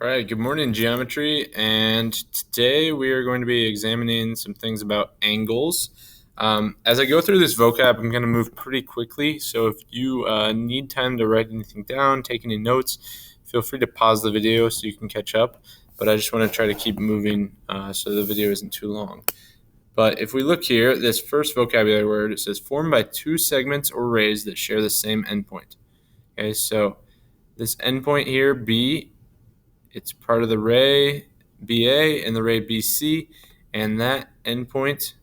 All right, good morning, geometry, and today we are going to be examining some things about angles. As I go through this vocab, I'm going to move pretty quickly, so if you need time to write anything down, take any notes, feel free to pause the video so you can catch up, but I just want to try to keep moving so the video isn't too long. But if we look here, this first vocabulary word, it says formed by two segments or rays that share the same endpoint. Okay, so this endpoint here, B, it's part of the ray BA and the ray BC, and that endpoint,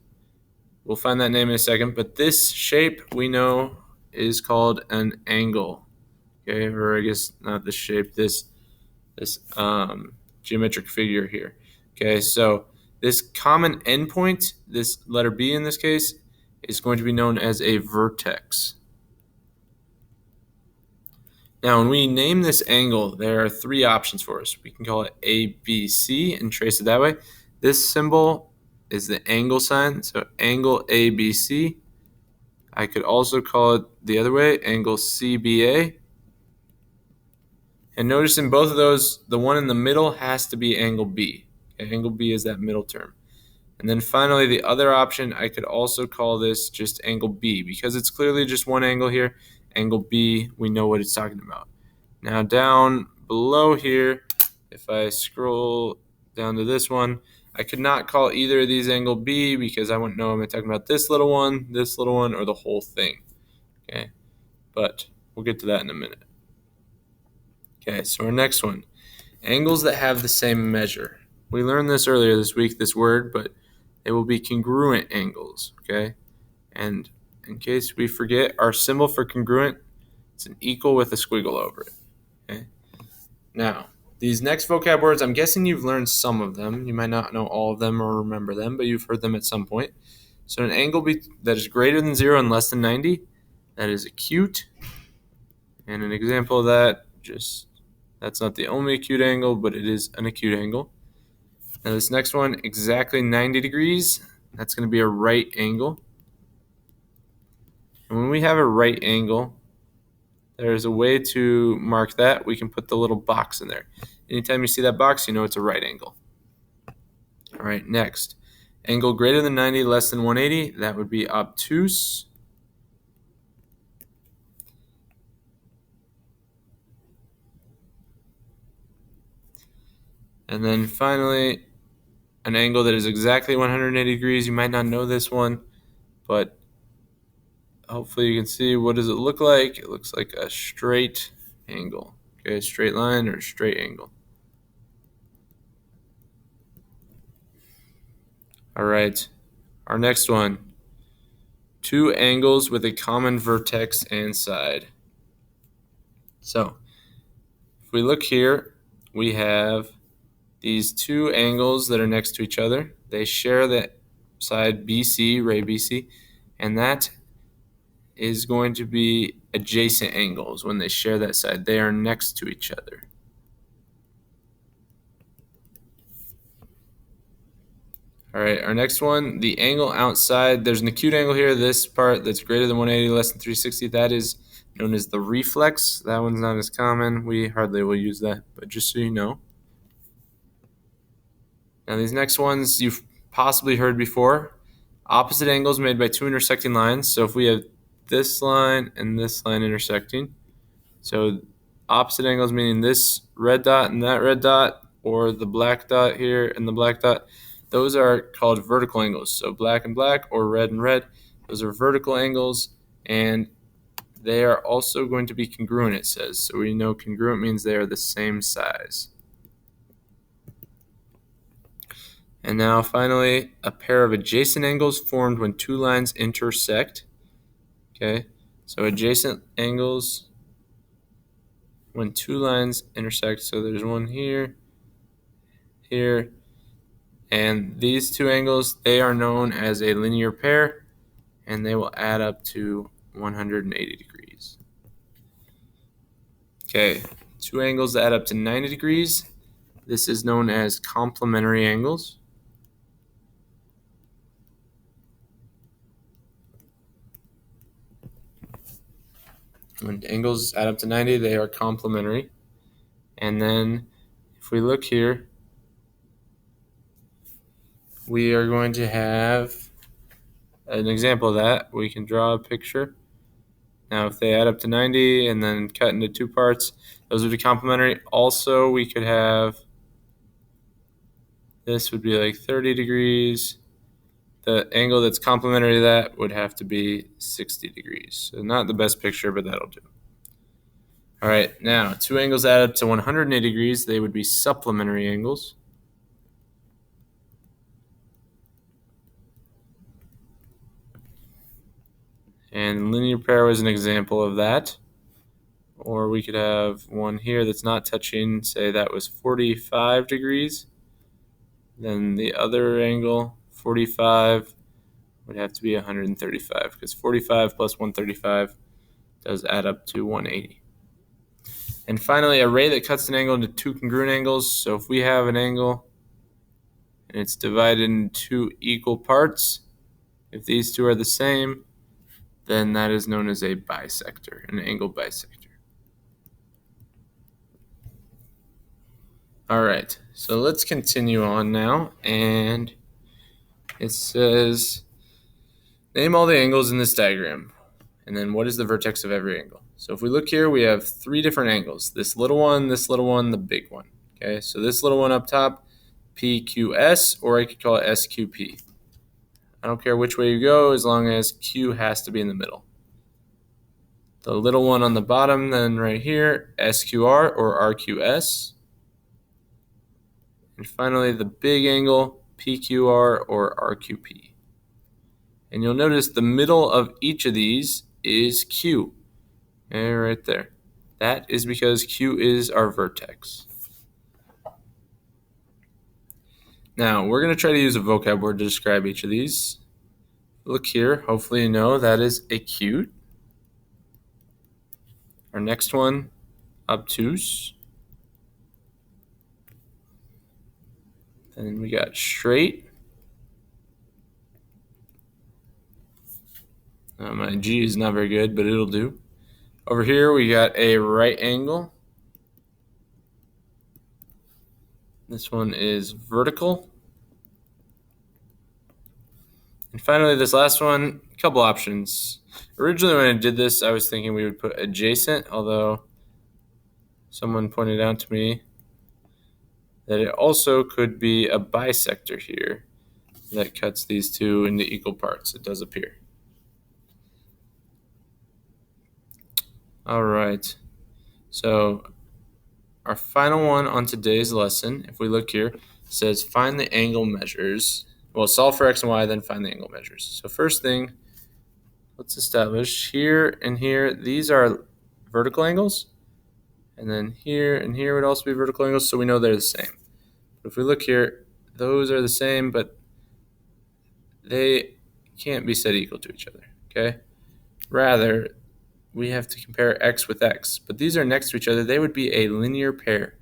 we'll find that name in a second, but this shape we know is called an angle. Okay, or I guess not this shape, this geometric figure here. Okay, so this common endpoint, this letter B in this case, is going to be known as a vertex. Now, when we name this angle, there are three options for us. We can call it ABC and trace it that way. This symbol is the angle sign, so angle ABC. I could also call it the other way, angle CBA. And notice in both of those, the one in the middle has to be angle B. Okay, angle B is that middle term. And then finally, the other option, I could also call this just angle B. Because it's clearly just one angle here, angle B, we know what it's talking about. Now down below here, if I scroll down to this one, I could not call either of these angle B because I wouldn't know am I talking about this little one, or the whole thing. Okay, but we'll get to that in a minute. Okay, so our next one, angles that have the same measure. We learned this earlier this week, this word, but they will be congruent angles, okay? And in case we forget, our symbol for congruent, it's an equal with a squiggle over it, okay? Now, these next vocab words, I'm guessing you've learned some of them. You might not know all of them or remember them, but you've heard them at some point. So an angle that is greater than 0 and less than 90, that is acute. And an example of that, that's not the only acute angle, but it is an acute angle. Now this next one, exactly 90 degrees, that's going to be a right angle. And when we have a right angle, there's a way to mark that. We can put the little box in there. Anytime you see that box, you know it's a right angle. All right, next. Angle greater than 90, less than 180, that would be obtuse. And then finally, an angle that is exactly 180 degrees. You might not know this one, but hopefully you can see what does it look like. It looks like a straight angle. Okay, a straight line or a straight angle. All right, our next one. Two angles with a common vertex and side. So if we look here, we have these two angles that are next to each other. They share the side BC, ray BC, and that is going to be adjacent angles when they share that side. They are next to each other. All right, our next one, the angle outside, there's an acute angle here. This part that's greater than 180, less than 360, that is known as the reflex. That one's not as common. We hardly will use that, but just so you know. Now these next ones you've possibly heard before. Opposite angles made by two intersecting lines. So if we have this line and this line intersecting, so opposite angles meaning this red dot and that red dot, or the black dot here and the black dot, those are called vertical angles. So black and black or red and red, those are vertical angles, and they are also going to be congruent, it says. So we know congruent means they are the same size. And now finally, a pair of adjacent angles formed when two lines intersect. Okay, so adjacent angles when two lines intersect. So there's one here, here, and these two angles, they are known as a linear pair, and they will add up to 180 degrees. Okay, two angles that add up to 90 degrees. This is known as complementary angles. When angles add up to 90, they are complementary. And then if we look here, we are going to have an example of that. We can draw a picture. Now, if they add up to 90 and then cut into two parts, those would be complementary. Also, we could have, this would be like 30 degrees. The angle that's complementary to that would have to be 60 degrees. So not the best picture, but that'll do. All right, now two angles add up to 180 degrees. They would be supplementary angles. And linear pair was an example of that. Or we could have one here that's not touching, say that was 45 degrees. Then the other angle, 45, would have to be 135 because 45 plus 135 does add up to 180. And finally, a ray that cuts an angle into two congruent angles. So if we have an angle and it's divided into two equal parts, if these two are the same, then that is known as a bisector, an angle bisector. All right, so let's continue on now. And it says, name all the angles in this diagram. And then what is the vertex of every angle? So if we look here, we have three different angles. This little one, the big one. Okay, so this little one up top, PQS, or I could call it SQP. I don't care which way you go as long as Q has to be in the middle. The little one on the bottom, then right here, SQR or RQS. And finally, the big angle, PQR or RQP. And you'll notice the middle of each of these is Q. Okay, right there. That is because Q is our vertex. Now, we're going to try to use a vocab word to describe each of these. Look here. Hopefully you know that is acute. Our next one, obtuse. Then we got straight. My G is not very good, but it'll do. Over here, we got a right angle. This one is vertical. And finally, this last one, a couple options. Originally, when I did this, I was thinking we would put adjacent, although someone pointed out to me that it also could be a bisector here that cuts these two into equal parts. It does appear. All right. So our final one on today's lesson, if we look here, says find the angle measures. Well, solve for x and y, then find the angle measures. So first thing, let's establish here and here, these are vertical angles. And then here and here would also be vertical angles, so we know they're the same. But if we look here, those are the same, but they can't be set equal to each other, okay? Rather, we have to compare x with x. But these are next to each other. They would be a linear pair.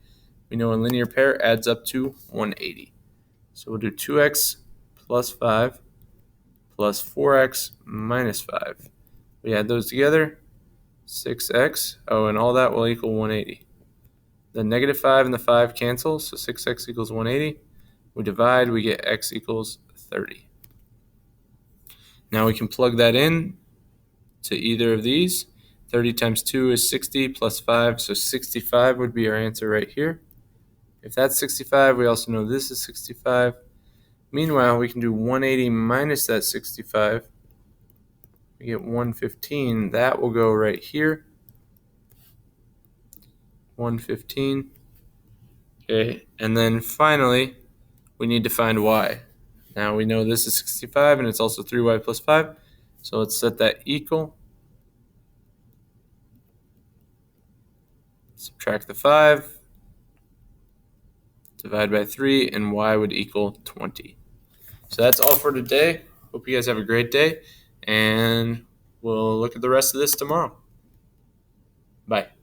We know a linear pair adds up to 180. So we'll do 2x plus 5 plus 4x minus 5. We add those together, 6x. Oh, and all that will equal 180. The negative 5 and the 5 cancel, so 6x equals 180. We divide, we get x equals 30. Now we can plug that in to either of these. 30 times 2 is 60 plus 5, so 65 would be our answer right here. If that's 65, we also know this is 65. Meanwhile, we can do 180 minus that 65. We get 115. That will go right here. 115. Okay, and then finally, we need to find y. Now we know this is 65, and it's also 3y plus 5. So let's set that equal. Subtract the 5. Divide by 3, and y would equal 20. So that's all for today. Hope you guys have a great day, and we'll look at the rest of this tomorrow. Bye.